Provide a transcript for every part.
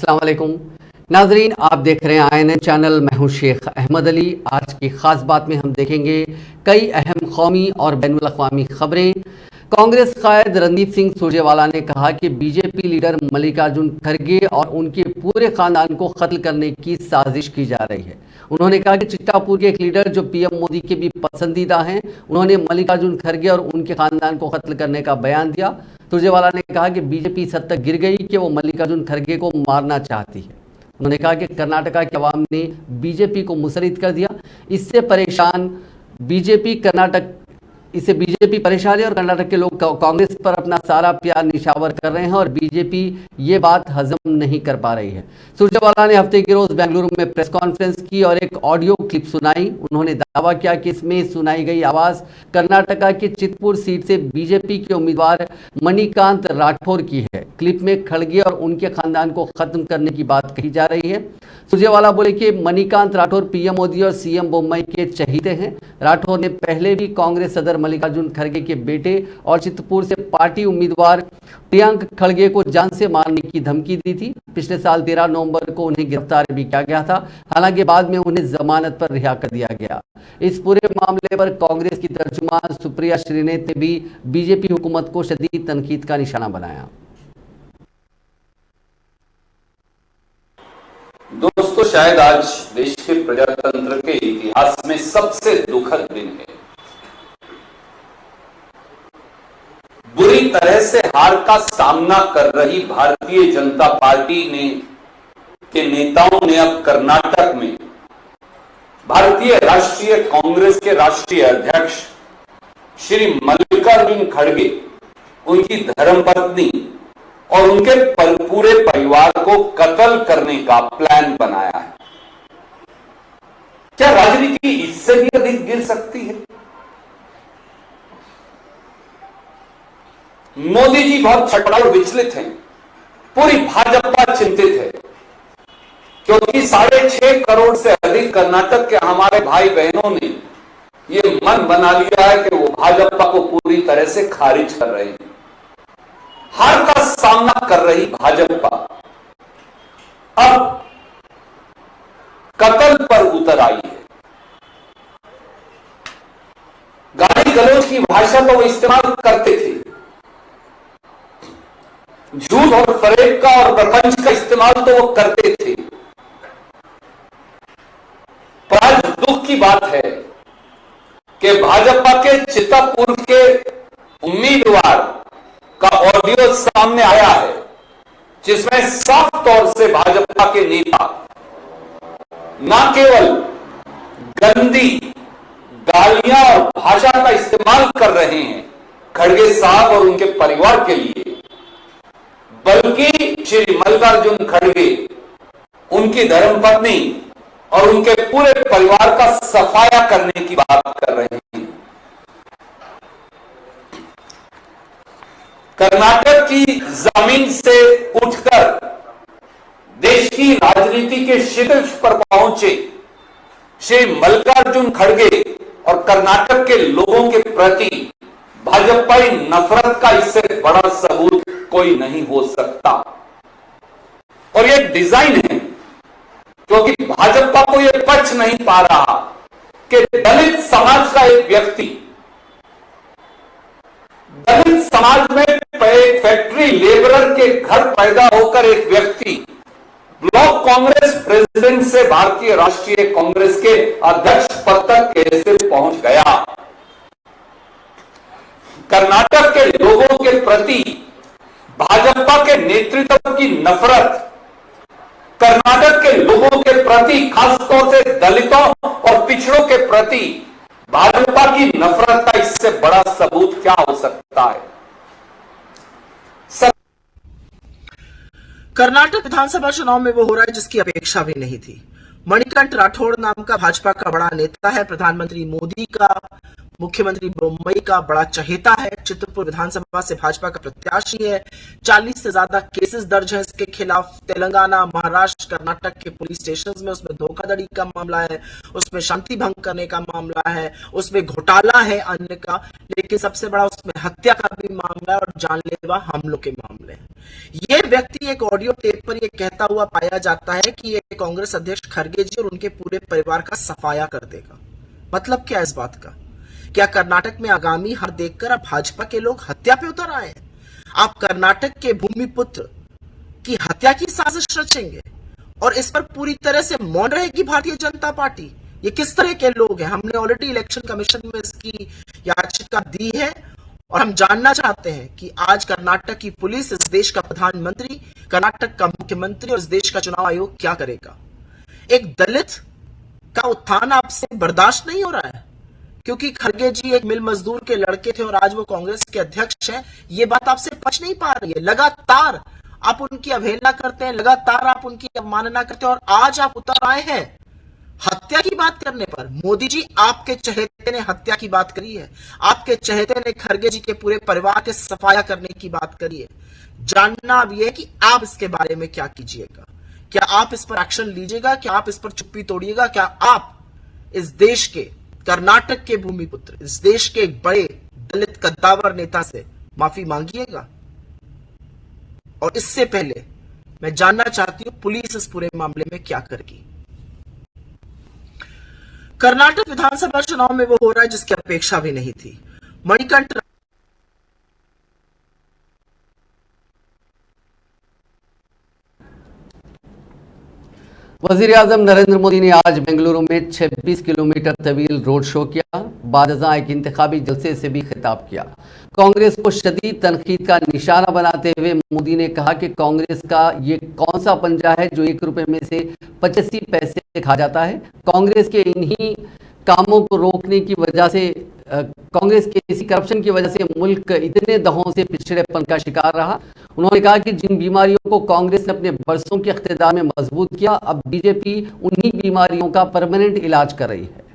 अस्सलाम वालेकुम नाजरीन, आप देख रहे हैं INN चैनल। मैं हूं शेख अहमद अली। आज की खास बात में हम देखेंगे कई अहम कौमी और बैनुल अक़वामी खबरें। कांग्रेस कायद रणदीप सिंह सुरजेवाला ने कहा कि बीजेपी लीडर मल्लिकार्जुन खड़गे और उनके पूरे खानदान को कत्ल करने की साजिश की जा रही है। उन्होंने कहा कि चित्तापुर के एक लीडर जो PM मोदी के भी पसंदीदा हैं, उन्होंने मल्लिकार्जुन खड़गे और उनके खानदान को कत्ल करने का बयान दिया। सुरजेवाला ने कहा कि बीजेपी इस हद तक गिर गई कि वो मल्लिकार्जुन खड़गे को मारना चाहती है। उन्होंने कहा कि कर्नाटका के अवाम ने बीजेपी को मुसरिद कर दिया। इससे बीजेपी परेशान है और कर्नाटक के लोग कांग्रेस पर अपना सारा प्यार निछावर कर रहे हैं और बीजेपी ये बात हजम नहीं कर पा रही है। सुरजेवाला ने हफ्ते के रोज बेंगलुरु में प्रेस कॉन्फ्रेंस की और एक ऑडियो क्लिप सुनाई। उन्होंने दावा किया कि इसमें सुनाई गई आवाज कर्नाटका की चितपुर सीट से बीजेपी के उम्मीदवार मणिकांत राठौर की है। क्लिप में खड़गे और उनके खानदान को खत्म करने की बात कही जा रही है। सुरजेवाला बोले कि मणिकांत राठौर PM मोदी और CM बोम्मई के चहीते हैं। राठौर ने पहले भी कांग्रेस सदर मल्लिकार्जुन खड़गे के बेटे और चितपुर से पार्टी उम्मीदवार प्रियंक खड़गे को जान से मारने की धमकी दी थी। पिछले साल 13 नवंबर को उन्हें गिरफ्तार भी किया गया था, हालांकि बाद में उन्हें जमानत पर रिहा कर दिया गया। इस पूरे मामले पर कांग्रेस की तर्जुमान सुप्रिया श्रीनेत ने भी बीजेपी हुकूमत को शदीद तनकीद का निशाना बनाया। दोस्तों, शायद आज देश के प्रजातंत्र के इतिहास में सबसे दुखद दिन है। बुरी तरह से हार का सामना कर रही भारतीय जनता पार्टी के नेताओं ने अब कर्नाटक में भारतीय राष्ट्रीय कांग्रेस के राष्ट्रीय अध्यक्ष श्री मल्लिकार्जुन खड़गे, उनकी धर्मपत्नी और उनके पूरे परिवार को कत्ल करने का प्लान बनाया है। क्या राजनीति इससे भी अधिक गिर सकती है? मोदी जी बहुत छटपटा और विचलित हैं। पूरी भाजपा चिंतित है क्योंकि 6.5 करोड़ से अधिक कर्नाटक के हमारे भाई बहनों ने यह मन बना लिया है कि वो भाजपा को पूरी तरह से खारिज कर रहे हैं। हार का सामना कर रही भाजपा अब कत्ल पर उतर आई है। गाली गलौज की भाषा तो वो इस्तेमाल करते थे, झूठ और फरेब का और प्रपंच का इस्तेमाल तो वो करते थे। पर आज दुख की बात है कि भाजपा के चित्तापुर के उम्मीदवार का ऑडियो सामने आया है जिसमें साफ तौर से भाजपा के नेता न केवल गंदी गालियां और भाषा का इस्तेमाल कर रहे हैं खड़गे साहब और उनके परिवार के लिए, बल्कि श्री मल्लिकार्जुन खड़गे, उनकी धर्मपत्नी और उनके पूरे परिवार का सफाया करने की बात कर रहे हैं। कर्नाटक की जमीन से उठकर देश की राजनीति के शीर्ष पर पहुंचे श्री मल्लिकार्जुन खड़गे और कर्नाटक के लोगों के प्रति भाजपाई नफरत का इससे बड़ा सबूत कोई नहीं हो सकता। और यह डिजाइन है क्योंकि भाजपा को यह पच नहीं पा रहा कि दलित समाज का एक व्यक्ति, दलित समाज में एक फैक्ट्री लेबरर के घर पैदा होकर एक व्यक्ति ब्लॉक कांग्रेस प्रेसिडेंट से भारतीय राष्ट्रीय कांग्रेस के अध्यक्ष पद तक कैसे पहुंच गया। कर्नाटक के लोगों के प्रति भाजपा के नेतृत्व की नफरत, कर्नाटक के लोगों के प्रति, खासतौर से दलितों और पिछड़ों के प्रति भाजपा की नफरत का इससे बड़ा सबूत क्या हो सकता है। कर्नाटक विधानसभा चुनाव में वो हो रहा है जिसकी अपेक्षा भी नहीं थी। मणिकांत राठौर नाम का भाजपा का बड़ा नेता है। प्रधानमंत्री मोदी का मुख्यमंत्री बोम्मई का बड़ा चहेता है, चित्रपुर विधानसभा से भाजपा का प्रत्याशी है। 40 से ज्यादा केसेस दर्ज हैं इसके खिलाफ। तेलंगाना, महाराष्ट्र, कर्नाटक के पुलिस स्टेशन में उसमें धोखाधड़ी का मामला है, उसमें शांति भंग करने का मामला है, उसमें घोटाला है अन्य का, लेकिन सबसे बड़ा उसमें हत्या का भी मामला है और जानलेवा हमलों के मामले हैं। ये व्यक्ति एक ऑडियो टेप पर यह कहता हुआ पाया जाता है कि ये कांग्रेस अध्यक्ष खड़गे जी और उनके पूरे परिवार का सफाया कर देगा। मतलब क्या इस बात का? क्या कर्नाटक में आगामी हार देखकर अब भाजपा के लोग हत्या पे उतर आए हैं? आप कर्नाटक के भूमिपुत्र की हत्या की साजिश रचेंगे और इस पर पूरी तरह से मौन रहेगी भारतीय जनता पार्टी? ये किस तरह के लोग हैं? हमने ऑलरेडी इलेक्शन कमीशन में इसकी याचिका दी है और हम जानना चाहते हैं कि आज कर्नाटक की पुलिस, इस देश का प्रधानमंत्री, कर्नाटक का मुख्यमंत्री और इस देश का चुनाव आयोग क्या करेगा? एक दलित का उत्थान आपसे बर्दाश्त नहीं हो रहा है क्योंकि खड़गे जी एक मिल मजदूर के लड़के थे और आज वो कांग्रेस के अध्यक्ष हैं। ये बात आपसे पच नहीं पा रही है। लगातार आप उनकी अवहेलना करते हैं, लगातार आप उनकी अवमानना करते हैं और आज आप उतर आए हैं हत्या की बात करने पर। मोदी जी, आपके चहेते ने हत्या की बात करी है, आपके चहेते ने खड़गे जी के पूरे परिवार के सफाया करने की बात करी है। जानना अब यह है कि आप इसके बारे में क्या कीजिएगा। क्या आप इस पर एक्शन लीजिएगा? क्या आप इस पर चुप्पी तोड़िएगा? क्या आप इस देश के, कर्नाटक के भूमिपुत्र, इस देश के एक बड़े दलित कद्दावर नेता से माफी मांगिएगा? और इससे पहले मैं जानना चाहती हूं पुलिस इस पूरे मामले में क्या करेगी। कर्नाटक विधानसभा चुनाव में वो हो रहा है जिसकी अपेक्षा भी नहीं थी। मणिकंठ वजीर आजम नरेंद्र मोदी ने आज बेंगलुरु में 26 किलोमीटर तवील रोड शो किया। बादशाह एक इंतखाबी जलसे से भी खिताब किया। कांग्रेस को शदीद तनकीद का निशाना बनाते हुए मोदी ने कहा कि कांग्रेस का ये कौन सा पंजा है जो 1 रुपए में से 85 पैसे खा जाता है। कांग्रेस के इन्हीं कामों को रोकने की वजह से, कांग्रेस के इसी करप्शन की वजह से मुल्क इतने दहों से पिछड़ेपन का शिकार रहा। उन्होंने कहा कि जिन बीमारियों को कांग्रेस ने अपने बरसों के इख्तिदार में मजबूत किया, अब बीजेपी उन्हीं बीमारियों का परमानेंट इलाज कर रही है।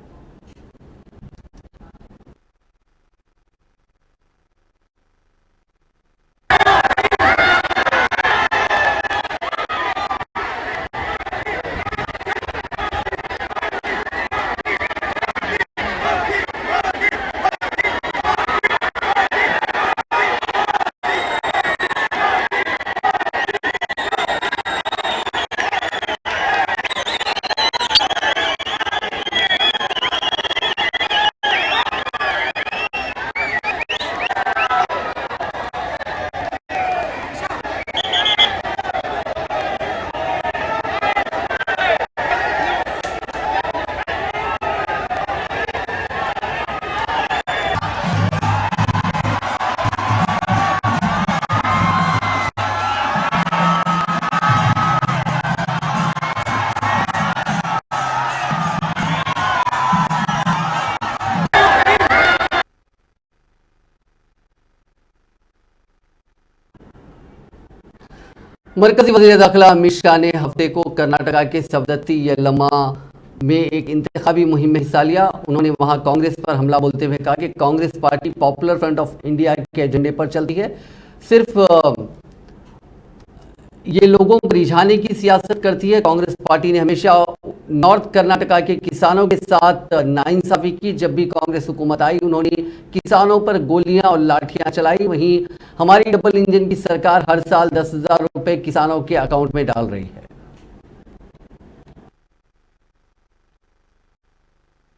मरकजी वज़ीर दाखिला अमित शाह ने हफ्ते को कर्नाटका के सवदत्ती यल्लम्मा में एक इंतखाबी मुहिम में हिस्सा लिया। उन्होंने वहां कांग्रेस पर हमला बोलते हुए कहा कि Congress party popular front of India के एजेंडे पर चलती है, सिर्फ ये लोगों को रिझाने की सियासत करती है। कांग्रेस पार्टी ने हमेशा नॉर्थ कर्नाटका के किसानों के साथ नाइंसाफी की। जब भी कांग्रेस हुकूमत आई, उन्होंने किसानों पर गोलियां और लाठियां चलाई। वहीं हमारी डबल इंजन की सरकार हर साल 10,000 रुपए किसानों के अकाउंट में डाल रही है।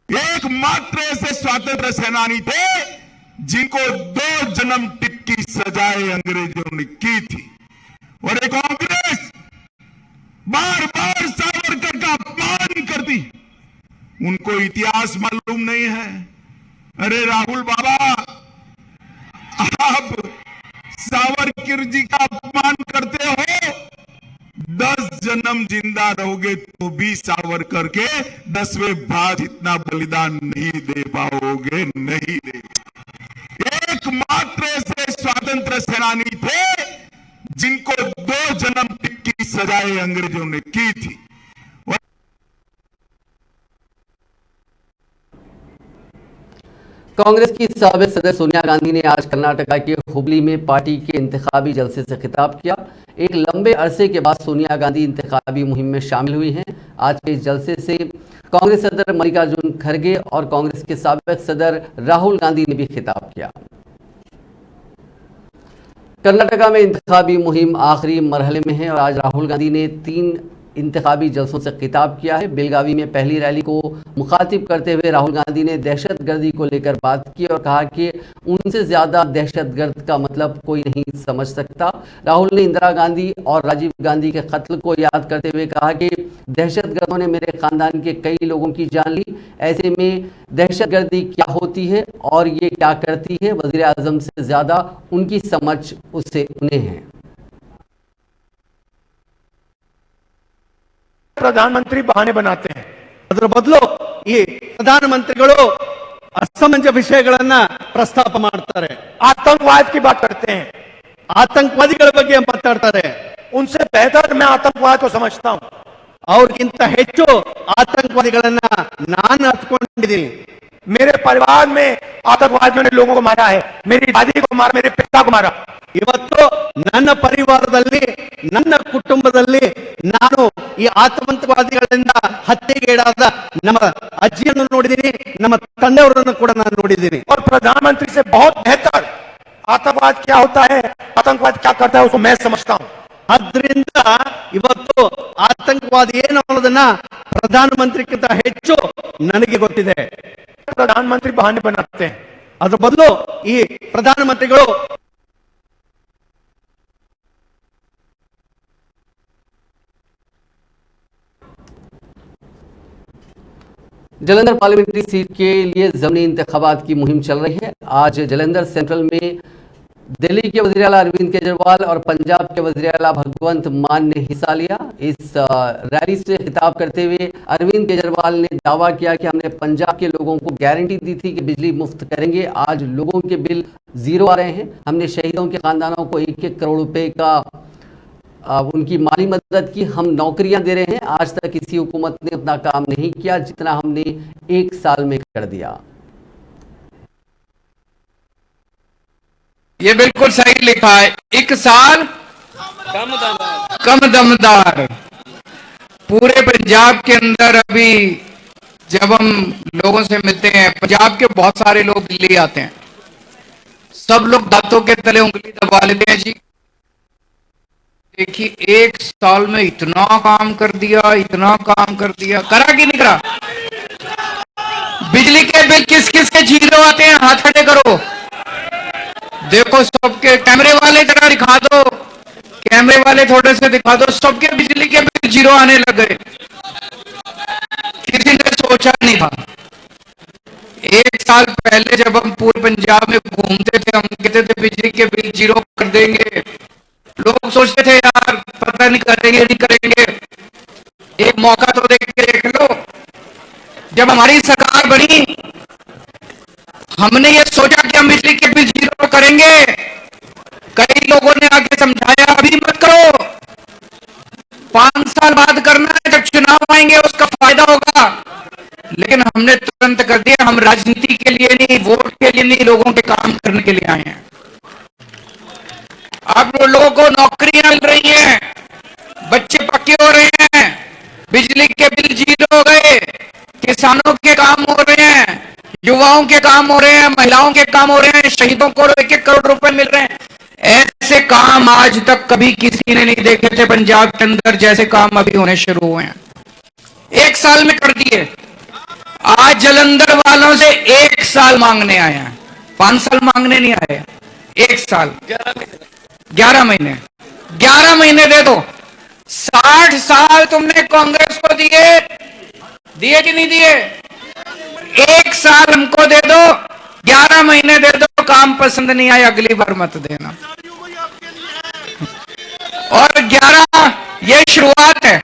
एकमात्र ऐसे स्वतंत्र सेनानी थे जिनको 2 जन्म टिप की सजाएं अंग्रेजों ने की थी, और एक कांग्रेस बार बार सावरकर का अपमान करती। उनको इतिहास मालूम नहीं है। अरे राहुल बाबा, आप सावरकर जी का अपमान करते हो, 10 जन्म जिंदा रहोगे तो भी सावरकर के 10वें भाग इतना बलिदान नहीं दे पाओगे, नहीं दे। एकमात्र ऐसे स्वतंत्र सेनानी थे जिनको 2 जन्म टिप की सजाएं अंग्रेजों ने की थी। कांग्रेस की साबिक सदस्य सोनिया गांधी ने आज कर्नाटका के हुबली में पार्टी के इंतखाबी जलसे से खिताब किया। एक लंबे अरसे के बाद सोनिया गांधी इंतखाबी मुहिम में शामिल हुई हैं। आज के इस जलसे से कांग्रेस सदर मल्लिकार्जुन खड़गे और कांग्रेस के साबिक सदर राहुल गांधी ने भी खिताब किया। कर्नाटका में इंतखाबी मुहिम आखिरी मरहले में है और आज राहुल गांधी ने 3 इंतखाबी जलसों से खिताब किया है। बेलगावी में पहली रैली को मुखातिब करते हुए राहुल गांधी ने दहशतगर्दी को लेकर बात की और कहा कि उनसे ज़्यादा दहशतगर्द का मतलब कोई नहीं समझ सकता। राहुल ने इंदिरा गांधी और राजीव गांधी के कत्ल को याद करते हुए कहा कि दहशतगर्दों ने मेरे खानदान के कई लोगों की जान ली। ऐसे में दहशतगर्दी क्या होती है और ये क्या करती है, वज़ीर आज़म से ज़्यादा उनकी समझ उससे उन्हें है। ಪ್ರಧಾನಮಂತ್ರಿ ಬಹಾನೆ बनाते हैं ಅದರ ಬದಲು ಈ ಪ್ರಧಾನಮಂತ್ರಿಗಳು ಅಸಮಂಜ ವಿಷಯಗಳನ್ನ ಪ್ರಸ್ತಾಪ ಮಾಡ್ತಾರೆ आतंकवाद की बात करते हैं ಆತಂಕವಾದಿಗಳ ಬಗ್ಗೆ ಮಾತಾಡ್ತಾರೆ उनसे बेहतर मैं आतंकवाद को समझता हूं ಅವ್ರಿಗಿಂತ ಹೆಚ್ಚು ಆತಂಕವಾದಿಗಳನ್ನ ನಾನು ಅರ್ಥಕೊಂಡಿದ್ದೀನಿ मेरे परिवार में आतंकवादियों ने लोगों को मारा है मेरी दादी को मारा मेरे पिता को मारा ಇವತ್ತು ನನ್ನ ಪರಿವಾರದಲ್ಲಿ ನನ್ನ ಕುಟುಂಬದಲ್ಲಿ ನಾನು ಈ ಆತಂಕವಾದಿಗಳಿಂದ ಹತ್ಯೆಗೀಡಾದ ನಮ್ಮ ಅಜ್ಜಿಯನ್ನು ನೋಡಿದ್ದೀನಿ ನಮ್ಮ ತಂದೆಯವರನ್ನು ಕೂಡ ನಾನು ನೋಡಿದ್ದೀನಿ और प्रधानमंत्री से बहुत बेहतर आतंकवाद क्या होता है आतंकवाद क्या करता है उसको मैं समझता हूं ಅದರಿಂದ ಇವತ್ತು ಆತಂಕವಾದಿ ಏನು ಅನ್ನೋದನ್ನ ಪ್ರಧಾನಮಂತ್ರಿಗಿಂತ ಹೆಚ್ಚು ನನಗೆ ಗೊತ್ತಿದೆ ಪ್ರಧಾನಮಂತ್ರಿ ಬಹಾನೆ बनाते हैं ಅದರ ಬದಲು ಈ ಪ್ರಧಾನಮಂತ್ರಿಗಳು जालंधर पार्लियामेंट्री सीट के लिए ज़मीनी इंतखाबात की मुहिम चल रही है। आज जालंधर सेंट्रल में दिल्ली के वज़ीर आला अरविंद केजरीवाल और पंजाब के वज़ीर आला भगवंत मान ने हिस्सा लिया। इस रैली से खिताब करते हुए अरविंद केजरीवाल ने दावा किया कि हमने पंजाब के लोगों को गारंटी दी थी कि बिजली मुफ्त करेंगे। आज लोगों के बिल 0 आ रहे हैं। हमने शहीदों के खानदानों को 1-1 करोड़ रुपए का उनकी माली मदद की। हम नौकरियां दे रहे हैं। आज तक किसी हुकूमत ने उतना काम नहीं किया जितना हमने 1 साल में कर दिया। ये बिल्कुल सही लिखा है। 1 साल कम दमदार। पूरे पंजाब के अंदर अभी जब हम लोगों से मिलते हैं, पंजाब के बहुत सारे लोग दिल्ली आते हैं, सब लोग दांतों के तले उंगली दबा लेते हैं। जी देखिए 1 साल में इतना काम कर दिया, इतना काम कर दिया, करा कि नहीं करा? बिजली के बिल किस किस के 0 आते हैं? हाथ खड़े करो। देखो सबके, कैमरे वाले जरा दिखा दो, कैमरे वाले थोड़े से दिखा दो, सबके बिजली के बिल 0 आने लग गए। किसी ने सोचा नहीं था। 1 साल पहले जब हम पूरे पंजाब में घूमते थे, हम कहते थे बिजली के बिल 0 कर देंगे। लोग सोचते थे यार पता नहीं करेंगे नहीं करेंगे, एक मौका तो देख लो। जब हमारी सरकार बनी, हमने ये सोचा कि हम बिजली के बिल 0 करेंगे। कई लोगों ने आगे समझाया अभी मत करो, 5 साल बाद करना है, जब चुनाव आएंगे उसका फायदा होगा। लेकिन हमने तुरंत कर दिया। हम राजनीति के लिए नहीं, वोट के लिए नहीं, लोगों के काम करने के लिए आए हैं। अब लोगों को नौकरियां मिल रही हैं, बच्चे पक्के हो रहे हैं, बिजली के बिल 0 हो गए, किसानों के काम हो रहे हैं, युवाओं के काम हो रहे हैं, महिलाओं के काम हो रहे हैं, शहीदों को 1-1 करोड़ रुपए मिल रहे हैं। ऐसे काम आज तक कभी किसी ने नहीं देखे थे पंजाब के अंदर, जैसे काम अभी होने शुरू हुए हैं। 1 साल में कर दिए। आज जालंधर वालों से 1 साल मांगने आए हैं, 5 साल मांगने नहीं आए, 1 साल 11 महीने 11 महीने दे दो। 60 साल तुमने कांग्रेस को दिए कि नहीं दिए? 1 साल हमको दे दो, 11 महीने दे दो। काम पसंद नहीं आए अगली बार मत देना। और 11 ये शुरुआत है।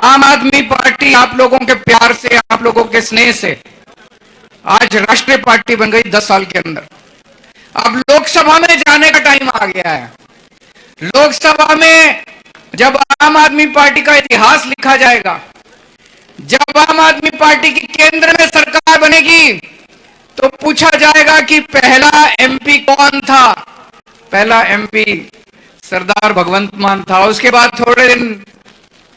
आम आदमी पार्टी आप लोगों के प्यार से, आप लोगों के स्नेह से आज राष्ट्रीय पार्टी बन गई 10 साल के अंदर। अब लोकसभा में जाने का टाइम आ गया है। लोकसभा में जब आम आदमी पार्टी का इतिहास लिखा जाएगा, जब आम आदमी पार्टी की केंद्र में सरकार बनेगी, तो पूछा जाएगा कि पहला एमपी कौन था। पहला एमपी सरदार भगवंत मान था। उसके बाद थोड़े दिन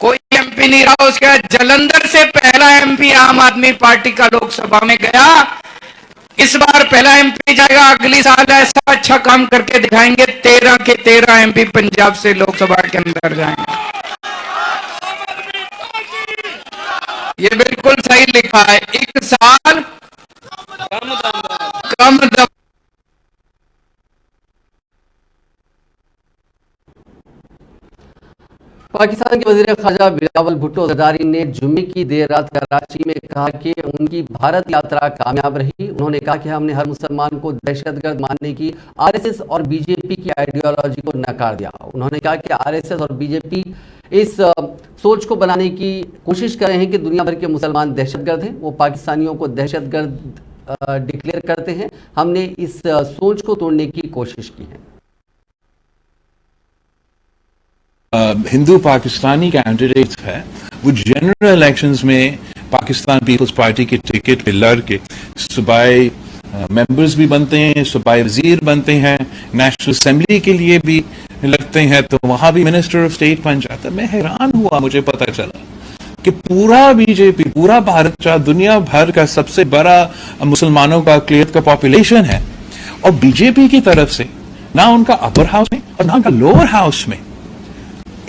कोई एमपी नहीं रहा। उसके बाद जालंधर से पहला एमपी आम आदमी पार्टी का लोकसभा में गया। इस बार पहला एमपी जाएगा। अगली साल ऐसा अच्छा काम करके दिखाएंगे, 13 के 13 एमपी पंजाब से लोकसभा के अंदर जाएंगे। ये बिल्कुल सही लिखा है। एक साल कम दम। पाकिस्तान के वजीर ख़ारजा बिलावल भुट्टो जरदारी ने जुम्मे की देर रात कराची में कहा कि उनकी भारत यात्रा कामयाब रही। उन्होंने कहा कि हमने हर मुसलमान को दहशतगर्द मानने की आरएसएस और बीजेपी की आइडियोलॉजी को नकार दिया। उन्होंने कहा कि आरएसएस और बीजेपी इस सोच को बनाने की कोशिश कर रहे हैं कि दुनिया भर के मुसलमान दहशतगर्द हैं। वो पाकिस्तानियों को दहशतगर्द डिक्लेयर करते हैं। हमने इस सोच को तोड़ने की कोशिश की है। हिंदू पाकिस्तानी कैंडिडेट है, वो जनरल इलेक्शंस में पाकिस्तान पीपल्स पार्टी के टिकट पे लड़ के सूबाई मेंबर्स भी बनते हैं, सूबाई वजीर बनते हैं, नेशनल असेंबली के लिए भी लड़ते हैं, तो वहां भी मिनिस्टर ऑफ स्टेट बन जाता है। मैं हैरान हुआ, मुझे पता चला कि पूरा बीजेपी, पूरा भारत का दुनिया भर का सबसे बड़ा मुसलमानों का क्लियर का पॉपुलेशन है, और बीजेपी की तरफ से ना उनका अपर हाउस में और ना उनका लोअर हाउस में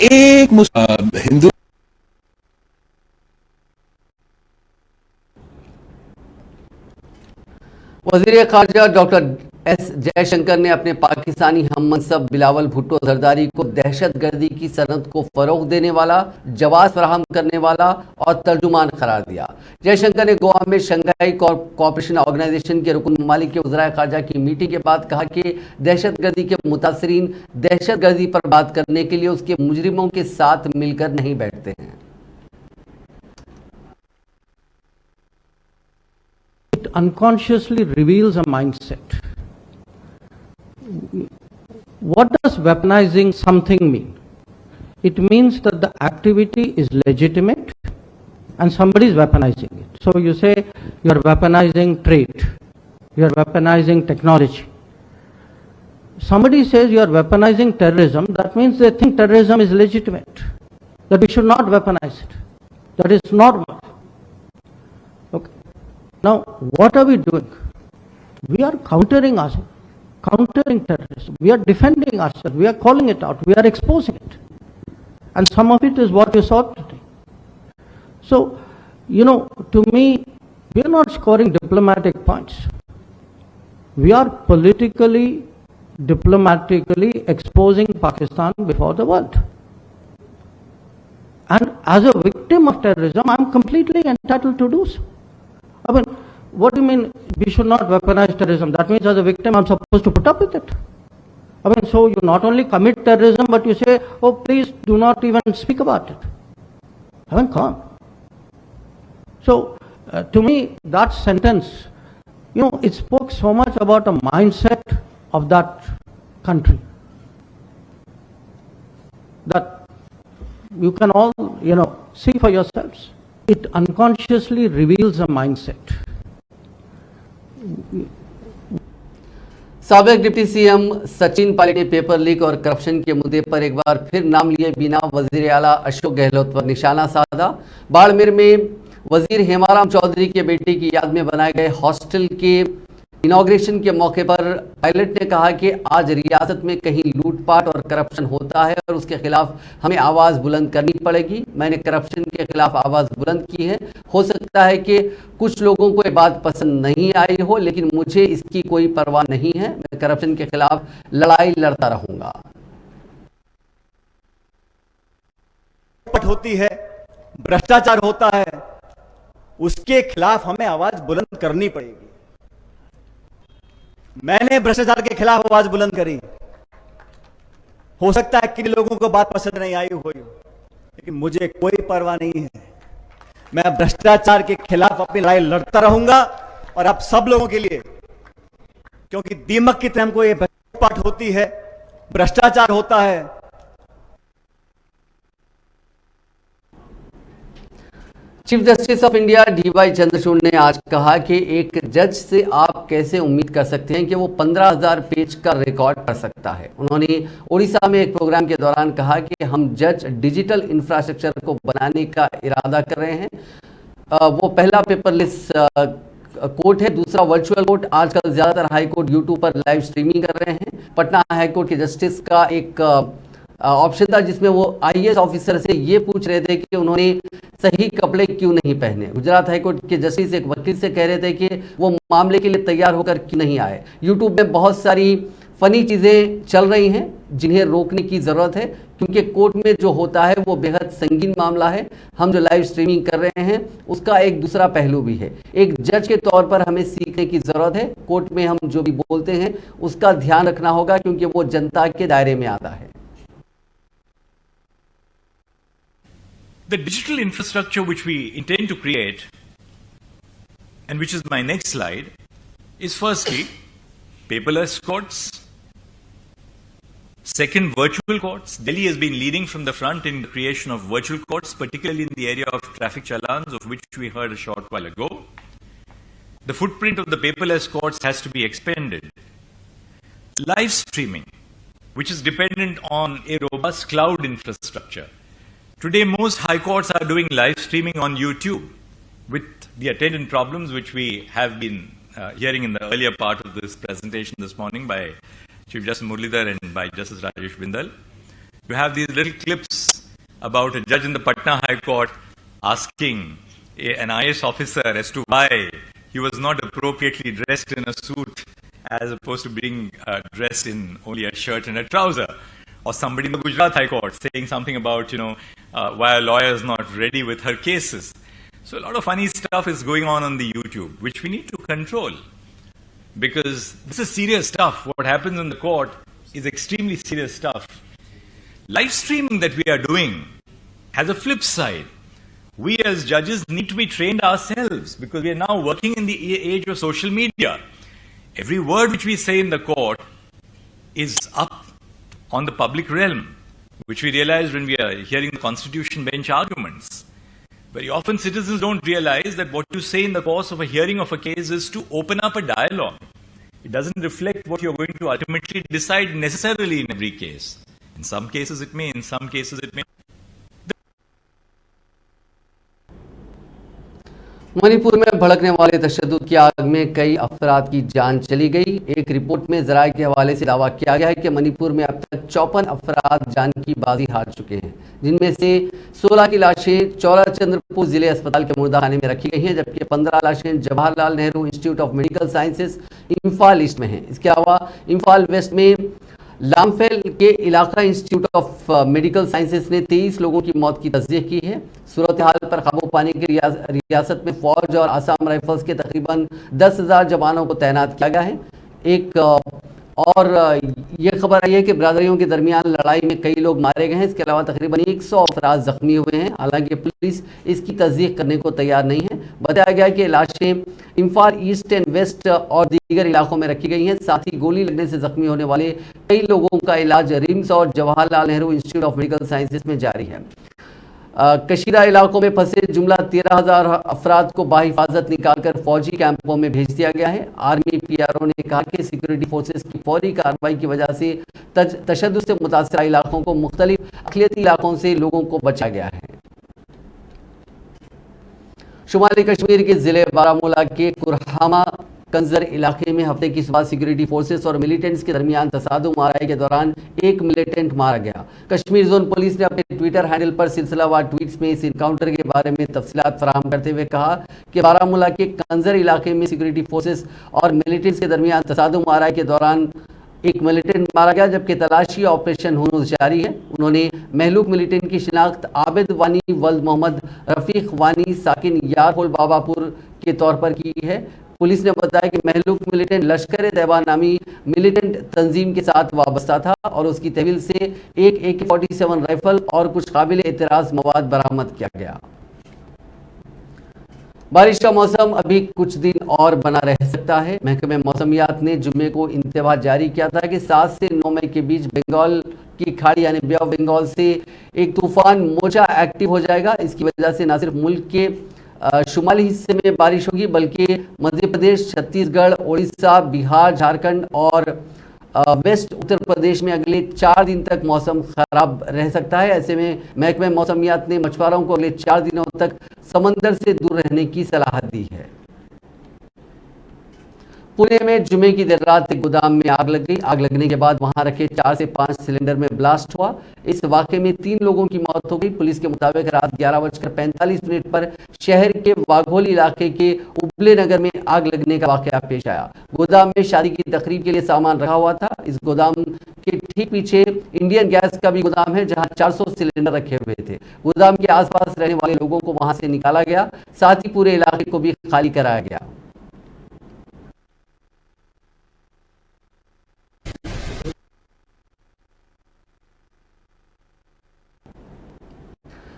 एक हिंदू। वजीर खारजा डॉक्टर एस जयशंकर ने अपने पाकिस्तानी हम मनसब बिलावल भुट्टो जरदारी को दहशतगर्दी की सनत को फरोग देने वाला, जवाब फराहम करने वाला और तर्जुमान करार दिया। जयशंकर ने गोवा में शंघाई कोऑपरेशन ऑर्गेनाइजेशन के रुकन ममालिक के वज़राए खारजा की मीटिंग के बाद कहा कि दहशतगर्दी के मुतासरीन दहशतगर्दी पर बात करने के लिए उसके मुजरिमों के साथ मिलकर नहीं बैठते हैं। It unconsciously reveals a mindset. What does weaponizing something mean? It means that the activity is legitimate and somebody is weaponizing it. So you say you are weaponizing trade, you are weaponizing technology. Somebody says you are weaponizing terrorism, that means they think terrorism is legitimate, that we should not weaponize it. That is normal. Okay. Now, what are we doing? We are countering ourselves, countering terrorism. We are defending ourselves. We are calling it out. We are exposing it. And some of it is what you saw today. So, to me, we are not scoring diplomatic points. We are politically, diplomatically exposing Pakistan before the world. And as a victim of terrorism, I am completely entitled to do so. I mean, what do you mean we should not weaponize terrorism? That means as a victim I'm supposed to put up with it. I mean, so you not only commit terrorism, but you say, oh, please do not even speak about it. I mean, come on. So, to me, that sentence, it spoke so much about a mindset of that country. That you can all, see for yourselves. It unconsciously reveals a mindset. साबिक deputy CM Sachin Pilot ने paper leak और corruption के मुद्दे पर एक बार फिर नाम लिए बिना वजीर आला अशोक गहलोत पर निशाना साधा। बाड़मेर में वजीर हेमाराम चौधरी के बेटे की याद में बनाए गए हॉस्टल के इनॉग्रेशन के मौके पर पायलट ने कहा कि आज रियासत में कहीं लूटपाट और करप्शन होता है और उसके खिलाफ हमें आवाज़ बुलंद करनी पड़ेगी। मैंने करप्शन के खिलाफ आवाज़ बुलंद की है। हो सकता है कि कुछ लोगों को ये बात पसंद नहीं आई हो, लेकिन मुझे इसकी कोई परवाह नहीं है। मैं करप्शन के खिलाफ लड़ाई लड़ता रहूंगा। होती है, भ्रष्टाचार होता है, उसके खिलाफ हमें आवाज बुलंद करनी पड़ेगी। मैंने भ्रष्टाचार के खिलाफ आवाज बुलंद करी। हो सकता है कि लोगों को बात पसंद नहीं आई हो, लेकिन मुझे कोई परवाह नहीं है। मैं भ्रष्टाचार के खिलाफ अपनी लड़ाई लड़ता रहूंगा, और आप सब लोगों के लिए, क्योंकि दीमक की तरह हमको ये पाठ होती है, भ्रष्टाचार होता है। Chief justice of India DY Chandrachud ने आज कहा कि एक जज से आप कैसे उम्मीद कर सकते हैं कि वो 15,000 पेज का रिकॉर्ड पढ़ सकता है। उन्होंने उड़ीसा में एक प्रोग्राम के दौरान कहा कि हम जज डिजिटल इंफ्रास्ट्रक्चर को बनाने का इरादा कर रहे हैं। वो पहला पेपरलेस कोर्ट है, दूसरा वर्चुअल कोर्ट। आजकल ज्यादातर हाई कोर्ट यूट्यूब पर लाइव स्ट्रीमिंग कर रहे हैं। पटना हाई कोर्ट के जस्टिस का एक ऑप्शन था जिसमें वो आईएएस ऑफिसर से ये पूछ रहे थे कि उन्होंने सही कपड़े क्यों नहीं पहने। गुजरात हाईकोर्ट के जस्टिस एक वकील से कह रहे थे कि वो मामले के लिए तैयार होकर क्यों नहीं आए। यूट्यूब में बहुत सारी फनी चीज़ें चल रही हैं जिन्हें रोकने की ज़रूरत है, क्योंकि कोर्ट में जो होता है वो बेहद संगीन मामला है। हम जो लाइव स्ट्रीमिंग कर रहे हैं उसका एक दूसरा पहलू भी है। एक जज के तौर पर हमें सीखने की ज़रूरत है। कोर्ट में हम जो भी बोलते हैं उसका ध्यान रखना होगा, क्योंकि वो जनता के दायरे में आता है। The digital infrastructure which we intend to create, and which is my next slide, is firstly paperless courts. Second, virtual courts. Delhi has been leading from the front in the creation of virtual courts, particularly in the area of traffic challans, of which we heard a short while ago. The footprint of the paperless courts has to be expanded. Live streaming, which is dependent on a robust cloud infrastructure. Today, most high courts are doing live streaming on YouTube, with the attendant problems which we have been hearing in the earlier part of this presentation this morning by Chief Justice Muralidhar and by Justice Rajesh Bindal. You have these little clips about a judge in the Patna High Court asking an IAS officer as to why he was not appropriately dressed in a suit as opposed to being dressed in only a shirt and a trouser. Or somebody in the Gujarat High Court saying something about, why a lawyer is not ready with her cases. So a lot of funny stuff is going on the YouTube, which we need to control. Because this is serious stuff. What happens in the court is extremely serious stuff. Live streaming that we are doing has a flip side. We as judges need to be trained ourselves, because we are now working in the age of social media. Every word which we say in the court is up on the public realm, which we realize when we are hearing the Constitution bench arguments. Very often citizens don't realize that what you say in the course of a hearing of a case is to open up a dialogue. It doesn't reflect what you're going to ultimately decide necessarily in every case. In some cases it may, in some cases it may. Manipur में भड़कने वाले तशद्दुद की आग में कई अफराद की जान चली गई। एक रिपोर्ट में ज़राए के हवाले से दावा किया गया है कि मणिपुर में अब तक 54 अफराद जान की बाजी हार चुके हैं, जिनमें से 16 की लाशें चौराचंद्रपुर जिले अस्पताल के मुर्दाखाने में रखी गई हैं, जबकि 15 लाशें Jawaharlal Nehru institute of medical sciences Imphal east में हैं। इसके अलावा इम्फाल वेस्ट में लामफेल के इलाका इंस्टीट्यूट ऑफ मेडिकल साइंसेज ने 23 लोगों की मौत की तस्दीक की है। सूरत हाल पर काबू पाने के लिए रियासत में फौज और आसाम राइफल्स के तकरीबन 10,000 जवानों को तैनात किया गया है। एक और ये खबर आई है कि बरादरियों के दरमियान लड़ाई में कई लोग मारे गए हैं। इसके अलावा तकरीबन 100 अफराद जख्मी हुए हैं। हालांकि पुलिस इसकी तस्दीक करने को तैयार नहीं है। बताया गया कि लाशें इम्फाल ईस्ट एंड वेस्ट और दीगर इलाकों में रखी गई हैं। साथ ही गोली लगने से जख्मी होने वाले कई लोगों का इलाज रिम्स और Jawaharlal Nehru institute of medical sciences में जारी है। कशीरा इलाकों में फंसे जुमला 13,000 अफराद को बाहिफाजत निकालकर फौजी कैंपों में भेज दिया गया है। आर्मी पीआरओ ने कहा कि सिक्योरिटी फोर्सेस की फौरी कार्रवाई की वजह से तशद्दुद से मुतासरा इलाकों को मुख्तलिफ अक़लियती इलाकों से लोगों को बचाया गया है। शुमाली कश्मीर के जिले बारामूला के कुरहामा कंजर इलाके में हफ्ते की सुबह सिक्योरिटी फोर्सेस और मिलिटेंट्स के दरमियान तसादुम माराई के दौरान एक मिलिटेंट मारा गया। कश्मीर जोन पुलिस ने अपने ट्विटर हैंडल पर सिलसिलावार ट्वीट्स में इस इनकाउंटर के बारे में तफसीलात फराहम करते हुए कहा कि बारामूला के कंजर इलाके में सिक्योरिटी फोर्सेस और मिलिटेंट्स के दरमियान तसादुम माराई के दौरान एक मिलिटेंट मारा गया, जबकि तलाशी ऑपरेशन हुनूस जारी है। उन्होंने महलूक मिलिटेंट की शिनाख्त आबिद वानी वल्द मोहम्मद रफीक वानी साकिन यारहोल बाबापुर के तौर पर की है। पुलिस ने बताया कि महलूक मिलिटेंट लश्कर तैयबा नामी मिलिटेंट तंजीम के साथ वाबस्ता था और उसकी तहवील से एक AK-47 राइफल और कुछ काबिल एतराज़ मवाद बरामद किया गया। बारिश का मौसम अभी कुछ दिन और बना रह सकता है। महकमे मौसमियात ने जुम्मे को इंतबाह जारी किया था कि 7 से 9 मई के बीच बंगाल की खाड़ी यानी बे ऑफ बंगाल से एक तूफान मोजा एक्टिव हो जाएगा। इसकी वजह से न सिर्फ मुल्क के शुमाली हिस्से में बारिश होगी, बल्कि मध्य प्रदेश, छत्तीसगढ़, उड़ीसा, बिहार, झारखंड और वेस्ट उत्तर प्रदेश में अगले 4 दिन तक मौसम खराब रह सकता है। ऐसे में महकमे मौसमियात ने मछुआरों को अगले 4 दिनों तक समंदर से दूर रहने की सलाह दी है। पुणे में जुमे की देर रात एक गोदाम में आग लग गई। आग लगने के बाद वहां रखे 4 से 5 सिलेंडर में ब्लास्ट हुआ। इस वाकये में 3 लोगों की मौत हो गई। पुलिस के मुताबिक रात 11:45 पर शहर के वाघोली इलाके के उबले नगर में आग लगने का वाकया पेश आया। गोदाम में शादी की तकरीब के लिए सामान रखा हुआ था। इस गोदाम के ठीक पीछे इंडियन गैस का भी गोदाम है, जहां 400 सिलेंडर रखे हुए थे। गोदाम के आसपास रहने वाले लोगों को वहां से निकाला गया, साथ ही पूरे इलाके को भी खाली कराया गया।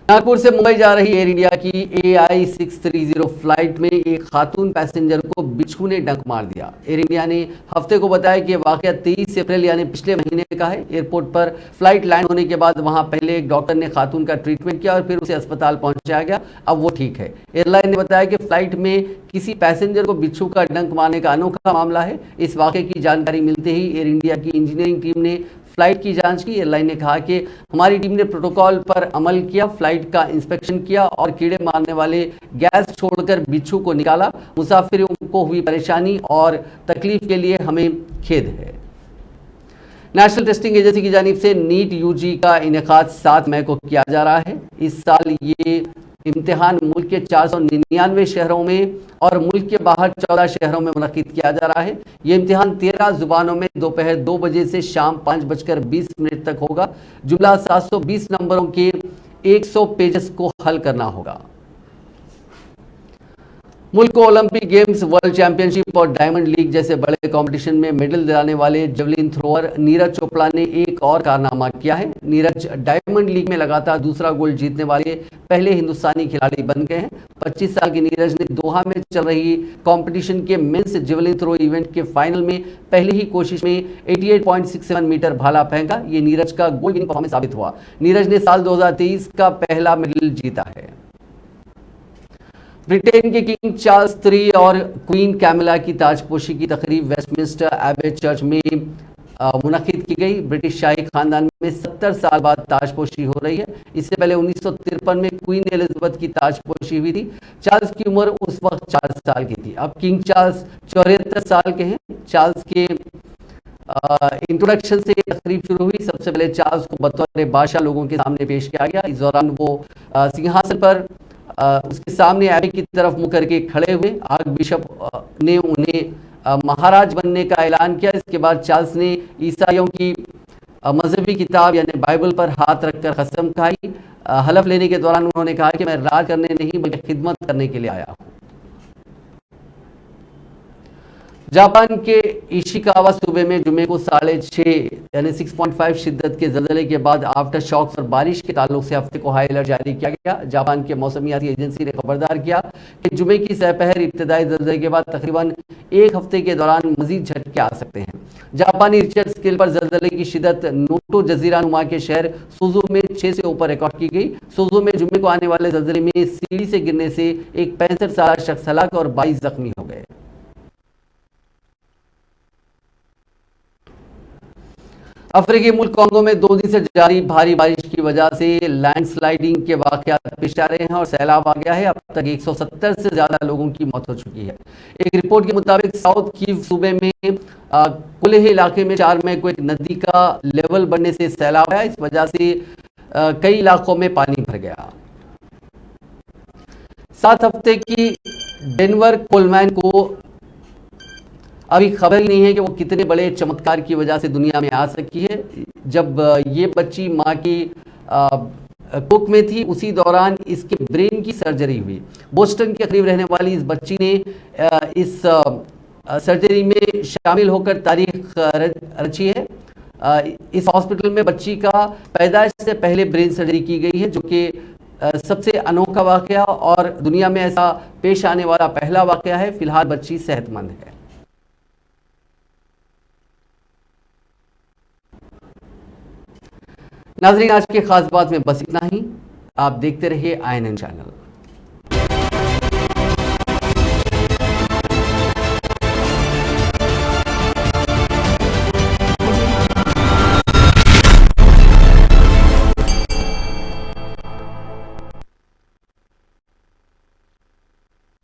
नागपुर से मुंबई जा रही एयर इंडिया की AI 630 फ्लाइट में एक खातून पैसेंजर को बिच्छू ने डंक मार दिया। एयर इंडिया ने हफ्ते को बताया कि वाकया 23 अप्रैल यानी पिछले महीने का है। एयरपोर्ट पर फ्लाइट लैंड होने के बाद वहां पहले एक डॉक्टर ने खातून का ट्रीटमेंट किया और फिर उसे अस्पताल पहुंचाया गया। अब वो ठीक है। एयरलाइन ने बताया कि फ्लाइट में किसी पैसेंजर को बिच्छू का डंक मारने का अनोखा मामला है। इस वाकये की जानकारी मिलते ही एयर इंडिया की इंजीनियरिंग टीम ने फ्लाइट की जांच की। एयरलाइन ने कहा कि हमारी टीम ने प्रोटोकॉल पर अमल किया, फ्लाइट का इंस्पेक्शन किया और कीड़े मारने वाले गैस छोड़कर बिच्छू को निकाला। मुसाफिरों को हुई परेशानी और तकलीफ के लिए हमें खेद है। नेशनल टेस्टिंग एजेंसी की जानिब से नीट UG का इनेकाद 7 मई को किया जा रहा है। इस साल ये इम्तिहान मुल्क के 499 शहरों में और मुल्क के बाहर 14 शहरों में मुनक्किद किया जा रहा है। ये इम्तिहान 13 जुबानों में दोपहर 2 बजे से शाम 5:20 तक होगा। जुमला 720 नंबरों के 100 पेजेस को हल करना होगा। मुल्क को ओलंपिक गेम्स, वर्ल्ड चैंपियनशिप और डायमंड लीग जैसे बड़े कंपटीशन में मेडल दिलाने वाले जेवलिन थ्रोअर नीरज चोपड़ा ने एक और कारनामा किया है। नीरज डायमंड लीग में लगातार दूसरा गोल्ड जीतने वाले पहले हिंदुस्तानी खिलाड़ी बन गए हैं। 25 साल के नीरज ने दोहा में चल रही कंपटीशन के मेंस जेवलिन थ्रो इवेंट के फाइनल में पहली ही कोशिश में 88.67 मीटर भाला फेंका। ये नीरज का गोल्ड विनिंग परफॉर्मेंस साबित हुआ। नीरज ने साल 2023 का पहला मेडल जीता है। ब्रिटेन के किंग चार्ल्स III और क्वीन कैमिला की ताजपोशी की तकरीब वेस्टमिंस्टर एबे चर्च में मुनक्किद की गई। ब्रिटिश शाही खानदान में 70 साल बाद ताजपोशी हो रही है। इससे पहले 1953 में क्वीन एलिजाबेथ की ताजपोशी हुई थी। चार्ल्स की उम्र उस वक्त 4 साल की थी। अब किंग चार्ल्स 74 साल के हैं। चार्ल्स के इंट्रोडक्शन से तकरीब शुरू हुई। सबसे पहले चार्ल्स को बतौर बादशाह लोगों के सामने पेश किया गया। इस दौरान वो सिंहासन पर उसके सामने एबे की तरफ मुंह करके खड़े हुए। आर्क बिशप ने उन्हें महाराज बनने का ऐलान किया। इसके बाद चार्ल्स ने ईसाइयों की मजहबी किताब यानी बाइबल पर हाथ रखकर कसम खाई। हलफ लेने के दौरान उन्होंने कहा कि मैं राज करने नहीं बल्कि खिदमत करने के लिए आया हूं। जापान के इशिकावा सूबे में जुमे को 6.5 यानी 6.5 शिद्दत के ज़लज़ले के बाद आफ्टर शॉक्स और बारिश के ताल्लुक से हफ्ते को हाई अलर्ट जारी किया गया। जापान के मौसमियाती एजेंसी ने खबरदार किया कि जुमे की सहपहर इब्तदाई ज़लज़ले के बाद तकरीबन 1 हफ्ते के दौरान मजीद झटके आ सकते हैं। जापानी रिक्टर स्केल पर ज़लज़ले की शिद्दत नोटो जजीरा नुमा के शहर सुजू में 6 से ऊपर रिकॉर्ड की गई। सुजू में जुमे को आने वाले ज़लज़ले में सीढ़ी से गिरने से एक 65 साल शख्स हलाक और 22 जख्मी हो गए। अफ्रीकी मुल्क कांगो में 2 दिन से जारी भारी बारिश की वजह से लैंडस्लाइडिंग के वाकयात पेश आ रहे हैं और सैलाब आ गया है। अब तक 170 से ज्यादा लोगों की मौत हो चुकी है। एक रिपोर्ट के मुताबिक साउथ कीव सूबे में कुलेह इलाके में 4 मई को एक नदी का लेवल बढ़ने से सैलाब आया। इस वजह से कई इलाकों में पानी भर गया। 7 हफ्ते की डेनवर कोलमैन को अभी खबर ही नहीं है कि वो कितने बड़े चमत्कार की वजह से दुनिया में आ सकी है। जब ये बच्ची माँ की कुक में थी उसी दौरान इसके ब्रेन की सर्जरी हुई। बोस्टन के करीब रहने वाली इस बच्ची ने इस सर्जरी में शामिल होकर तारीख रची है। इस हॉस्पिटल में बच्ची का पैदाइश से पहले ब्रेन सर्जरी की गई है, जो कि सबसे अनोखा वाकया और दुनिया में ऐसा पेश आने वाला पहला वाकया है। फिलहाल बच्ची सेहतमंद है। नाज़रीन, आज के खास बात में बस इतना ही। आप देखते रहिए INN चैनल।